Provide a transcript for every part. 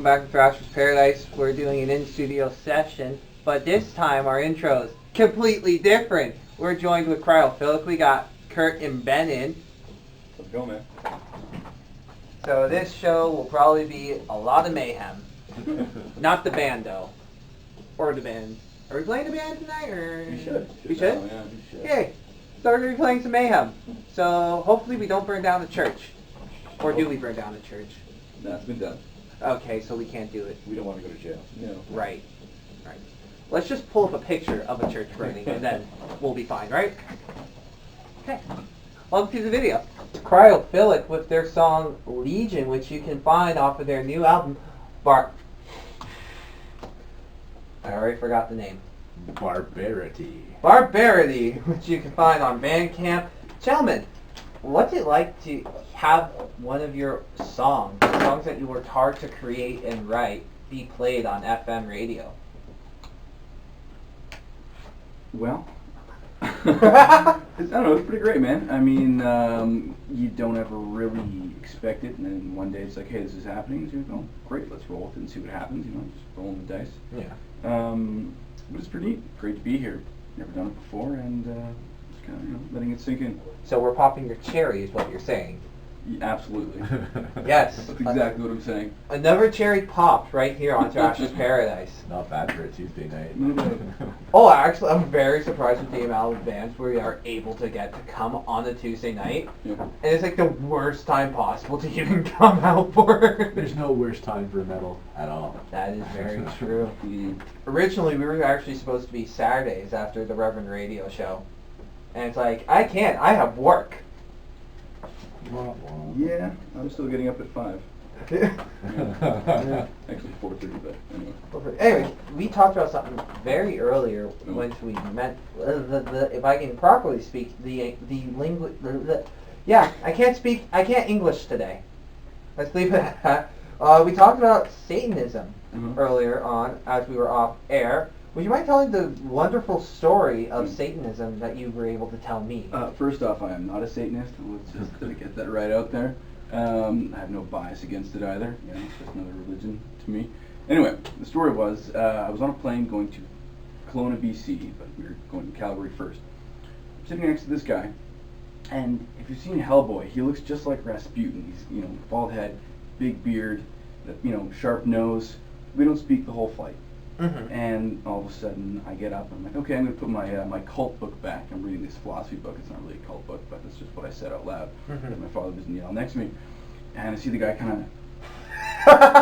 welcome back to Thrashers Paradise. We're doing an in-studio session, but this time our intro is completely different. We're joined with Cryophilic. We got Kurt and Ben in. Let's go, man. So this show will probably be a lot of mayhem. Not the band, though. Or the band. Are we playing the band tonight? Or We should. We should? Oh, yeah, we should. Yay. So we're going to be playing some mayhem. So hopefully we don't burn down the church. Or do we burn down the church? No, it's been done. Okay, so we can't do it. We don't want to go to jail. No. Right. Right. Let's just pull up a picture of a church burning, and then we'll be fine, right? Okay. Welcome to the video. Cryophilic with their song Legion, which you can find off of their new album, I already forgot the name. Barbarity, which you can find on Bandcamp. Gentlemen, what's it like to have one of your songs that you worked hard to create and write, be played on FM radio? Well, I don't know, it's pretty great, man. I mean, you don't ever really expect it, and then one day it's like, hey, this is happening, so you go, great, let's roll with it and see what happens, you know, just rolling the dice. Yeah. But it's pretty neat. Great to be here. Never done it before, and just kind of, you know, letting it sink in. So we're popping your cherry is what you're saying. Yeah, absolutely. Yes. That's exactly what I'm saying. Another cherry popped right here on Thrashers Paradise. not bad for a Tuesday night. Oh, actually, I'm very surprised with the amount of bands we are able to get to come on a Tuesday night. Yep. And it's like the worst time possible to even come out for. There's no worse time for metal at all. That is very true. Originally, we were actually supposed to be Saturdays after the Reverend Radio show. And it's like, I can't. I have work. Yeah, I'm still getting up at 5. Yeah. Actually 4:30, but anyway. Anyway, we talked about something very earlier when we met. If I can properly speak, yeah, I can't English today. Let's leave it at that. We talked about Satanism earlier on as we were off air. Would you mind telling the wonderful story of Satanism that you were able to tell me? First off, I am not a Satanist. Let's just get that right out there. I have no bias against it either. You know, it's just another religion to me. Anyway, the story was I was on a plane going to Kelowna, BC, but we were going to Calgary first. I'm sitting next to this guy, and if you've seen Hellboy, he looks just like Rasputin. He's, you know, bald head, big beard, you know, sharp nose. We don't speak the whole flight. And all of a sudden, I get up and I'm like, okay, I'm going to put my cult book back. I'm reading this philosophy book. It's not really a cult book, but that's just what I said out loud. My father was in the aisle next to me, and I see the guy kind of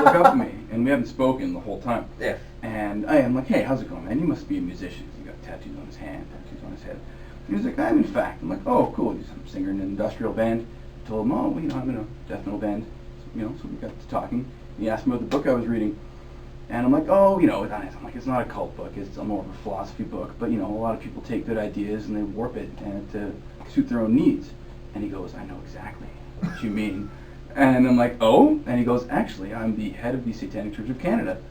look up at me, and we haven't spoken the whole time. Yeah. And I'm like, hey, how's it going, man? You must be a musician. He got tattoos on his hand, tattoos on his head. And he's like, I'm in fact. I'm like, oh, cool. He's a singer in an industrial band. I told him, oh, you know, I'm in a death metal band. So, you know, so we got to talking. He asked me about the book I was reading. And I'm like, oh, you know, I'm like, it's not a cult book, it's more of a philosophy book, but, you know, a lot of people take good ideas and they warp it and to suit their own needs. And he goes, I know exactly what you mean. And I'm like, oh? And he goes, actually, I'm the head of the Satanic Church of Canada.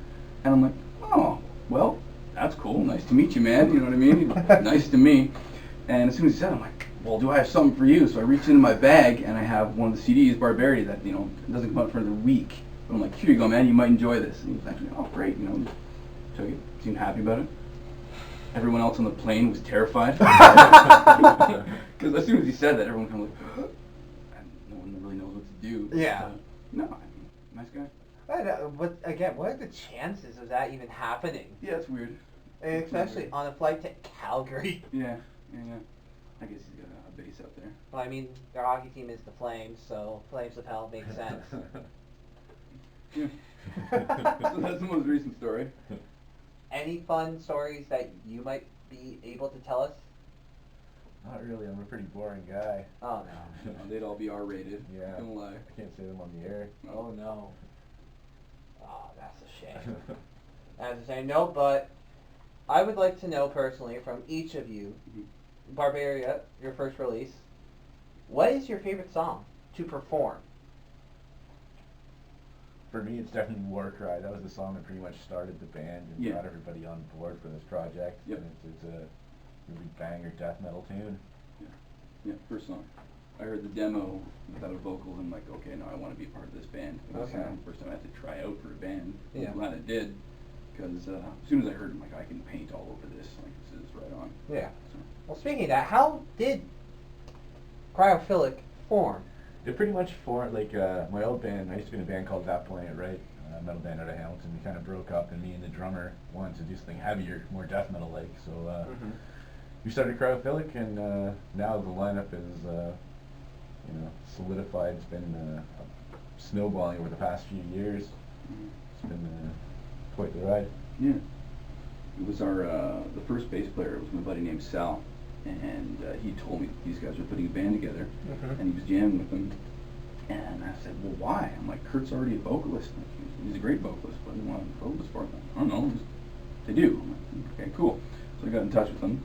And I'm like, oh, well, that's cool, nice to meet you, man, you know what I mean? Nice to me. And as soon as he said it, I'm like, well, do I have something for you? So I reach into my bag and I have one of the CDs, Barbarity, that, you know, doesn't come out for another week. I'm like, here you go, man, you might enjoy this. And he's like, oh, great, you know, took it, seemed happy about it. Everyone else on the plane was terrified. Because as soon as he said that, everyone kind of like, and no one really knows what to do. Yeah. No, I mean, nice guy. What are the chances of that even happening? Yeah, it's weird. And especially on a flight to Calgary. Yeah. I guess he's got a base out there. Well, I mean, their hockey team is the Flames, so Flames of Hell makes sense. Yeah. So that's the most recent story. Any fun stories that you might be able to tell us? Not really, I'm a pretty boring guy. Oh, no. They'd all be R-rated. Yeah. Don't lie. I can't say them on the air. Oh, no. Oh, that's a shame. That's a shame. No, but I would like to know personally from each of you, Barbaria, your first release, what is your favorite song to perform? For me, it's definitely War Cry. That was the song that pretty much started the band and got everybody on board for this project. Yep. And it's a really banger death metal tune. Yeah, first song. I heard the demo without vocals. I'm like, okay, no, I want to be part of this band. It was Okay. the first time I had to try out for a band. Yeah. I'm glad I did, because as soon as I heard it, I'm like, I can paint all over this. Like, this is right on. Yeah. So. Well, speaking of that, how did Cryophilic form? It pretty much formed, like, my old band, I used to be in a band called That Point, right? A metal band out of Hamilton. We kind of broke up, and me and the drummer wanted to do something heavier, more death metal-like. So we started Cryophilic, and now the lineup is, solidified. It's been snowballing over the past few years. It's been quite the ride. Yeah. It was our, the first bass player was my buddy named Sal, and he told me that these guys were putting a band together, and he was jamming with them. And I said, well, why? I'm like, Kurt's already a vocalist. Like, he's a great vocalist, but he wanted a vocalist for him. I don't know. They do. I'm like, okay, cool. So I got in touch with them.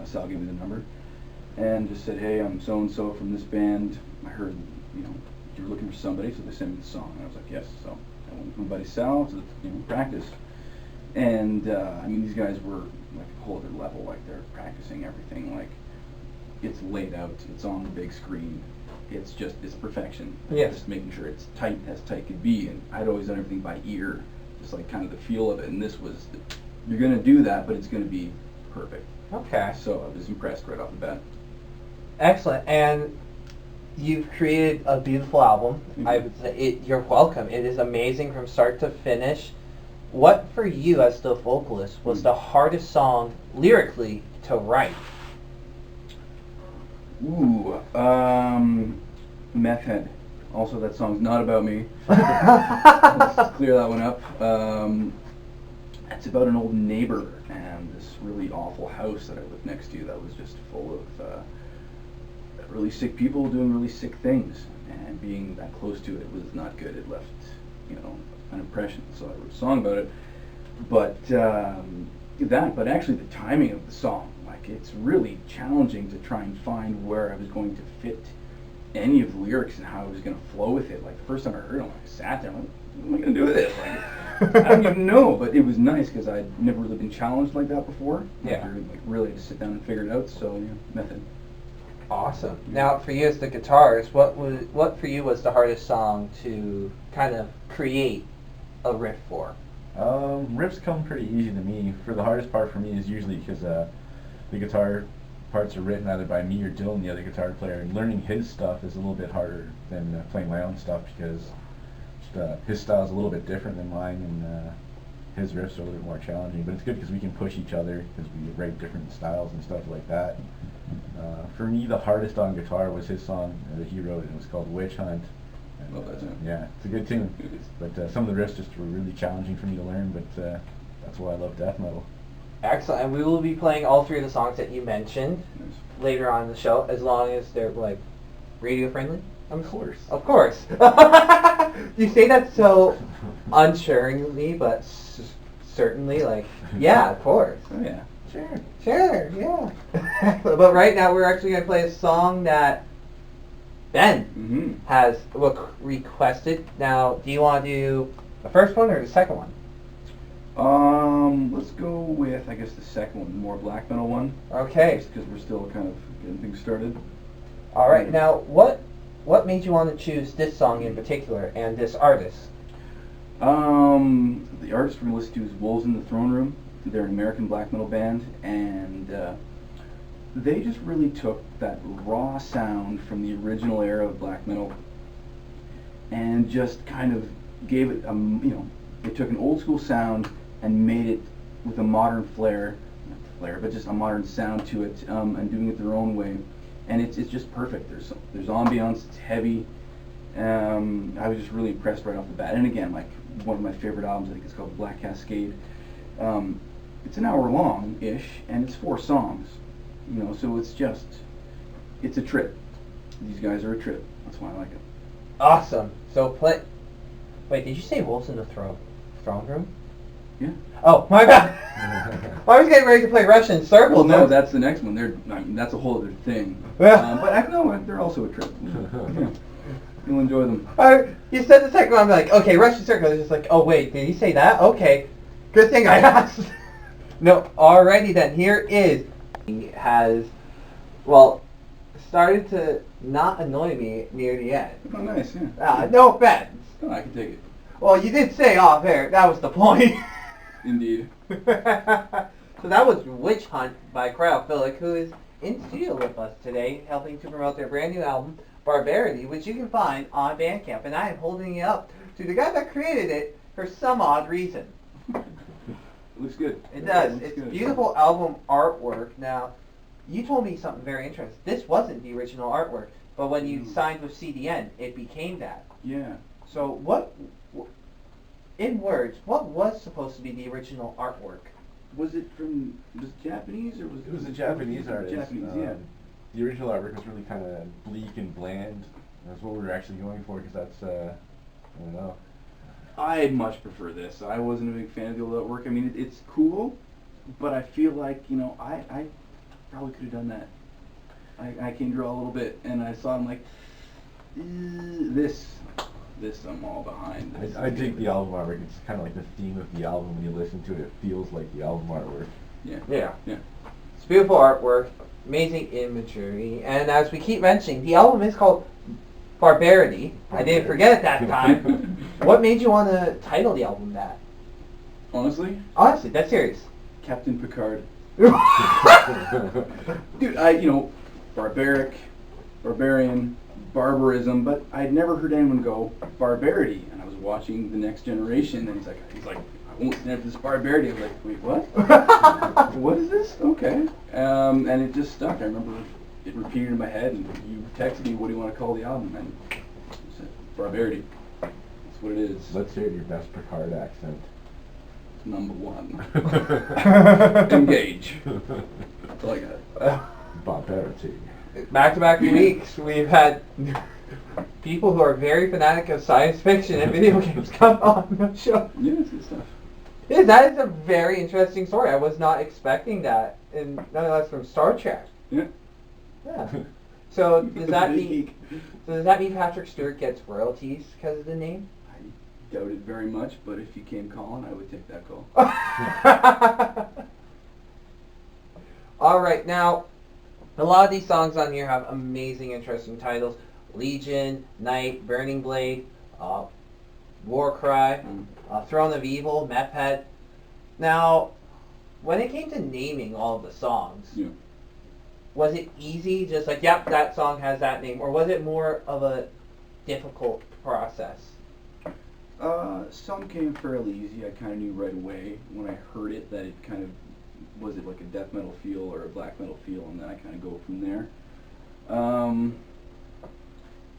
Sal gave me the number and just said, hey, I'm so-and-so from this band. I heard, you were looking for somebody, so they sent me the song. And I was like, yes. So I went with my buddy Sal to practice. And, these guys were like a whole other level. Like, they're practicing everything. Like, it's laid out. It's on the big screen. It's perfection. Yes. Just making sure it's tight as tight could be. And I'd always done everything by ear, just like kind of the feel of it. And this was, you're going to do that, but it's going to be perfect. Okay. So I was impressed right off the bat. Excellent. And you've created a beautiful album. Mm-hmm. I would say you're welcome. It is amazing from start to finish. What for you as the vocalist was the hardest song lyrically to write? Ooh, Meth Head. Also, that song's not about me. Let's clear that one up. It's about an old neighbor and this really awful house that I lived next to that was just full of really sick people doing really sick things. And being that close to it was not good. It left, an impression. So I wrote a song about it. But actually the timing of the song, it's really challenging to try and find where I was going to fit any of the lyrics and how I was going to flow with it. Like, the first time I heard it, I sat there, I'm like, what am I going to do with this? Like, I don't even know, but it was nice because I'd never really been challenged like that before. Yeah. Really to sit down and figure it out, so, Method. Awesome. Now, for you as the guitarist, what for you was the hardest song to kind of create a riff for? Riffs come pretty easy to me. For the hardest part for me is usually because the guitar parts are written either by me or Dylan, the other guitar player, and learning his stuff is a little bit harder than playing my own stuff because his style is a little bit different than mine, and his riffs are a little bit more challenging. But it's good because we can push each other because we write different styles and stuff like that. For me, the hardest on guitar was his song that he wrote, and it was called Witch Hunt. And, Love that tune. Yeah, it's a good tune. But some of the riffs just were really challenging for me to learn, but that's why I love death metal. Excellent. And we will be playing all three of the songs that you mentioned Nice. later on in the show, as long as they're, radio friendly. Of course. Of course. You say that so unsuringly, but certainly, yeah, of course. Oh, yeah. Sure, yeah. But right now we're actually going to play a song that Ben has requested. Now, do you want to do the first one or the second one? Let's go with, I guess, the second one, the more black metal one. Okay. Just because we're still kind of getting things started. All right. Now, what made you want to choose this song in particular and this artist? The artist we're going to listen to is Wolves in the Throne Room. They're an American black metal band, and they just really took that raw sound from the original era of black metal and just kind of gave it, they took an old school sound and made it with a modern but just a modern sound to it, and doing it their own way. And it's just perfect. There's ambiance, it's heavy. I was just really impressed right off the bat. And again, one of my favorite albums, I think it's called Black Cascade. It's an hour long-ish, and it's 4 songs. So it's a trip. These guys are a trip. That's why I like it. Awesome. So wait, did you say Wolves in the Throne Room? Yeah. Oh, my bad. I was getting ready to play Russian Circle. Well, no, that's the next one. That's a whole other thing. But they're also a trip. Yeah. You'll enjoy them. You said the second one, I'm like, okay, Russian Circle. I was just like, oh wait, did he say that? Okay, good thing I asked. No, alrighty then. Here is started to not annoy me near the end. Oh, nice, yeah. No offense. Oh, I can take it. Well, you did say off air. That was the point. Indeed. So that was Witch Hunt by Cryophilic, who is in studio with us today, helping to promote their brand new album, Barbarity, which you can find on Bandcamp. And I am holding it up to the guy that created it for some odd reason. It looks good. It does. Looks It's good. beautiful album artwork. Now, you told me something very interesting. This wasn't the original artwork, but when you signed with CDN, it became that. Yeah. So what, in words, what was supposed to be the original artwork? Was it Japanese or was It was a Japanese artist. Japanese, yeah. The original artwork was really kind of bleak and bland. That's what we were actually going for, because that's, I don't know. I much prefer this. I wasn't a big fan of the old artwork. I mean, it's cool, but I feel like, I probably could have done that. I can draw a little bit, and I saw it, I'm like, this I'm all behind. I dig the album artwork. It's kind of like the theme of the album. When you listen to it, it feels like the album artwork. Yeah. Yeah. It's beautiful artwork, amazing imagery, and as we keep mentioning, the album is called Barbarity. I didn't forget it that time. What made you want to title the album that? Honestly, That's serious. Captain Picard. Dude, barbaric, barbarian, barbarism, but I'd never heard anyone go barbarity. And I was watching The Next Generation, and he's like, I won't stand for this barbarity. I was like, wait, what? What is this? Okay. And it just stuck. I remember it repeated in my head, and you texted me, what do you want to call the album? And I said, barbarity. That's what it is. Let's hear your best Picard accent. Number one. Engage. That's all I got. Barbarity. Back-to-back weeks, we've had people who are very fanatic of science fiction and video games come on the show. Yeah, it's good stuff. Yeah, that is a very interesting story. I was not expecting that, and nonetheless from Star Trek. Yeah. Yeah. So does that mean Patrick Stewart gets royalties because of the name? I doubt it very much, but if you came calling, I would take that call. All right, now a lot of these songs on here have amazing, interesting titles: Legion, Night, Burning Blade, War Cry, Throne of Evil, Mephead. Now, when it came to naming all of the songs, was it easy, just like, yep, that song has that name, or was it more of a difficult process? Some came fairly easy. I kind of knew right away when I heard it that it kind of, was it like a death metal feel or a black metal feel, and then I kind of go from there.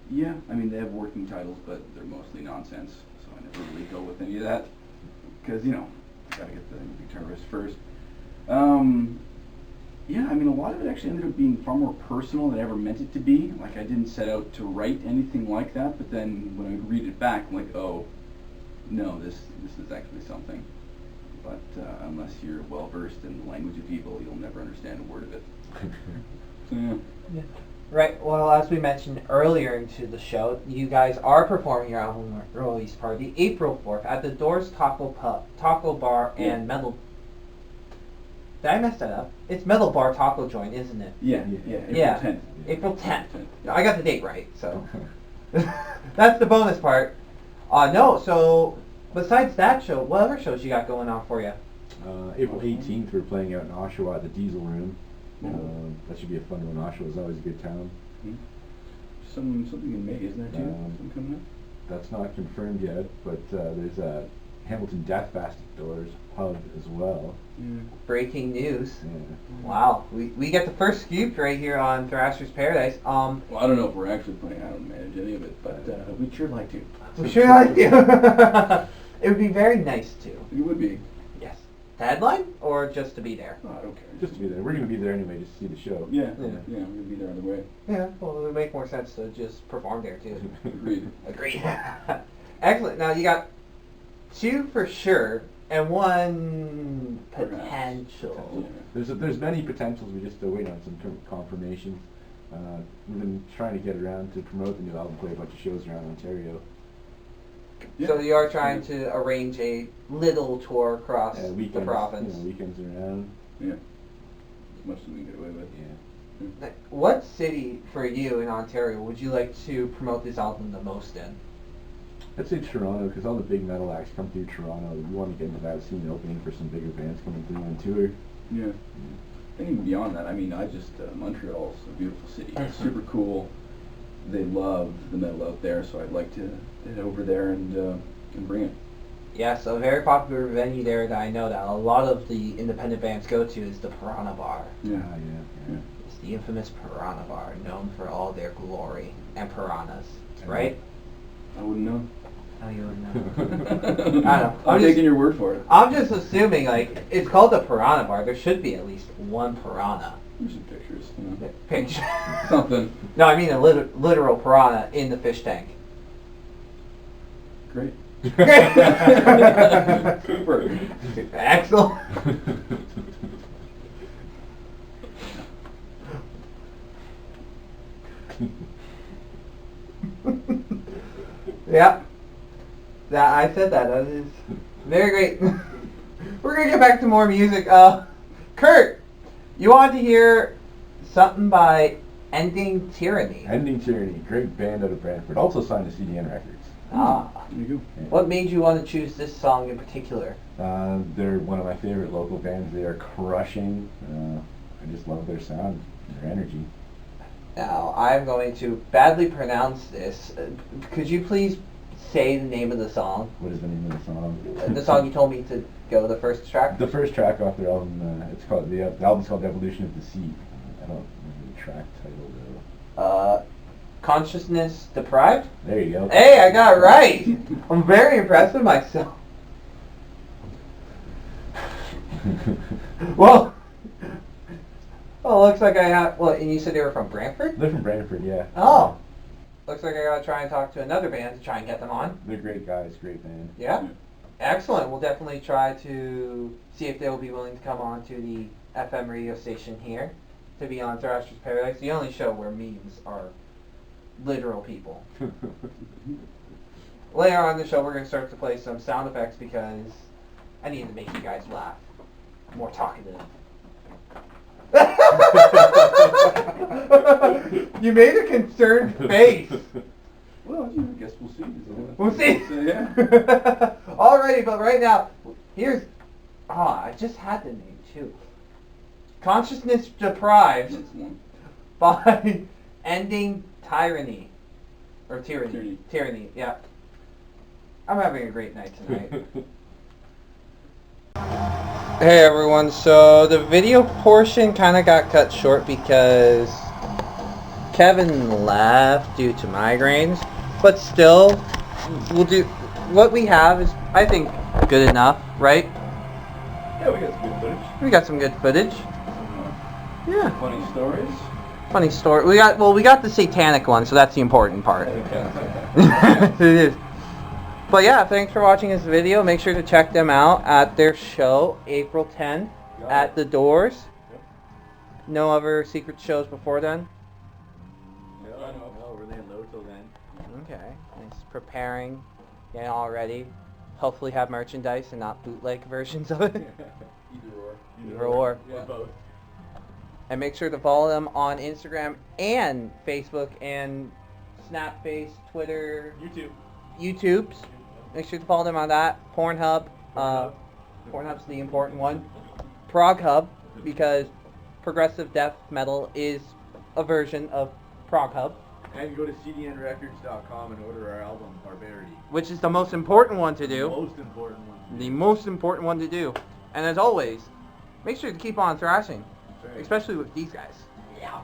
Yeah, I mean, they have working titles, but they're mostly nonsense, so I never really go with any of that, because, you gotta get the guitarist first. Yeah, I mean, a lot of it actually ended up being far more personal than I ever meant it to be. Like, I didn't set out to write anything like that, but then when I would read it back, I'm like, oh, no, this is actually something. But unless you're well-versed in the language of people, you'll never understand a word of it. So, yeah. Right, well, as we mentioned earlier into the show, you guys are performing your album release party April 4th at the Doors Taco Bar and Metal... Did I mess that up? It's Metal Bar Taco Joint, isn't it? Yeah. April 10th. April 10th. I got the date right, so... That's the bonus part. No, so... Besides that show, what other shows you got going on for you? April 18th, we're playing out in Oshawa at the Diesel Room. That should be a fun one. Oshawa is always a good town. Something in May, isn't there too? Something coming up? That's not confirmed yet, but there's a Hamilton Death Fast at Doors pub as well. Breaking news. Yeah. Wow, we get the first scoop right here on Thrashers Paradise. Well, I don't know if we're actually playing. I don't manage any of it, but we'd sure like to. We sure like to. It would be very nice to. It would be. Yes. To headline or just to be there? Oh, I don't care. Just to be there. We're going to be there anyway to see the show. Yeah, we're going to be there either way. Yeah, well, it would make more sense to just perform there too. Agreed. Excellent. Now you got 2 for sure and 1 potential. Yeah. There's many potentials. We just wait on some confirmations. We've been trying to get around to promote the new album, play a bunch of shows around Ontario. Yeah. So you are trying to arrange a little tour across weekends, the province. Weekends around. Yeah. As much as we can get away with. Yeah. What city for you in Ontario would you like to promote this album the most in? I'd say Toronto, because all the big metal acts come through Toronto. You want to get into that scene opening for some bigger bands coming through on tour. Yeah. And even beyond that, I mean, Montreal's a beautiful city. It's super cool. They love the metal out there, so I'd like to head over there and bring it. Yes, a very popular venue there that I know that a lot of the independent bands go to is the Piranha Bar. Yeah. It's the infamous Piranha Bar, known for all their glory and piranhas, right? I wouldn't know. Oh, you wouldn't know. I don't know. I'm taking your word for it. I'm just assuming, like, it's called the Piranha Bar. There should be at least one piranha. There's some pictures. You know. Picture. Something. No, I mean a literal piranha in the fish tank. Great. Great. Super. Excellent. Yeah. I said that. That is very great. We're gonna get back to more music. Kurt, you wanted to hear something by Ending Tyranny. Ending Tyranny, great band out of Brantford. Also signed to CDN Records. Ah. There you go. Yeah. What made you want to choose this song in particular? They're one of my favorite local bands. They are crushing. I just love their sound, their energy. Now, I'm going to badly pronounce this. Could you please say the name of the song? What is the name of the song? The song you told me to go, the first track? The first track off their album, it's called the album's called Evolution of Deceit. I don't remember the track title though. Consciousness Deprived? There you go. Hey, I got it right! I'm very impressed with myself. Well, looks like I have... Well, and you said they were from Brantford? They're from Brantford, yeah. Oh. Looks like I gotta try and talk to another band to try and get them on. They're great guys, great band. Yeah? Excellent. We'll definitely try to see if they'll be willing to come on to the FM radio station here to be on Thrashers Paradise, the only show where memes are literal people. Later on in the show, we're going to start to play some sound effects because I need to make you guys laugh. More talkative. You made a concerned face. Well, I guess we'll see. We'll see. So, yeah. Alrighty, but right now, here's... I just had the name, too. Consciousness Deprived That's one. by Ending Tyranny. Or Tyranny. Tyranny. Tyranny, yeah. I'm having a great night tonight. Hey everyone, so the video portion kind of got cut short because Kevin left due to migraines, but still, we'll do, what we have is, I think, good enough, right? Yeah, we got some good footage. We got some good footage. Yeah. Funny stories. Funny story. We got the satanic one, so that's the important part. It is. But yeah, thanks for watching this video. Make sure to check them out at their show, April 10th, at the Doors. Yep. No other secret shows before then? No, we're laying low till then. Okay. Nice. Preparing, getting all ready. Hopefully have merchandise and not bootleg versions of it. Either or. Yeah. Or both. And make sure to follow them on Instagram and Facebook and Snapface, Twitter, YouTubes. Make sure to follow them on that. Pornhub. Pornhub's the important one. Prog Hub, because progressive death metal is a version of Prog Hub. And go to cdnrecords.com and order our album, Barbarity. Which is the most important one to do. Most important one. The most important one to do. And as always, make sure to keep on thrashing. That's right. Especially with these guys. Yeah.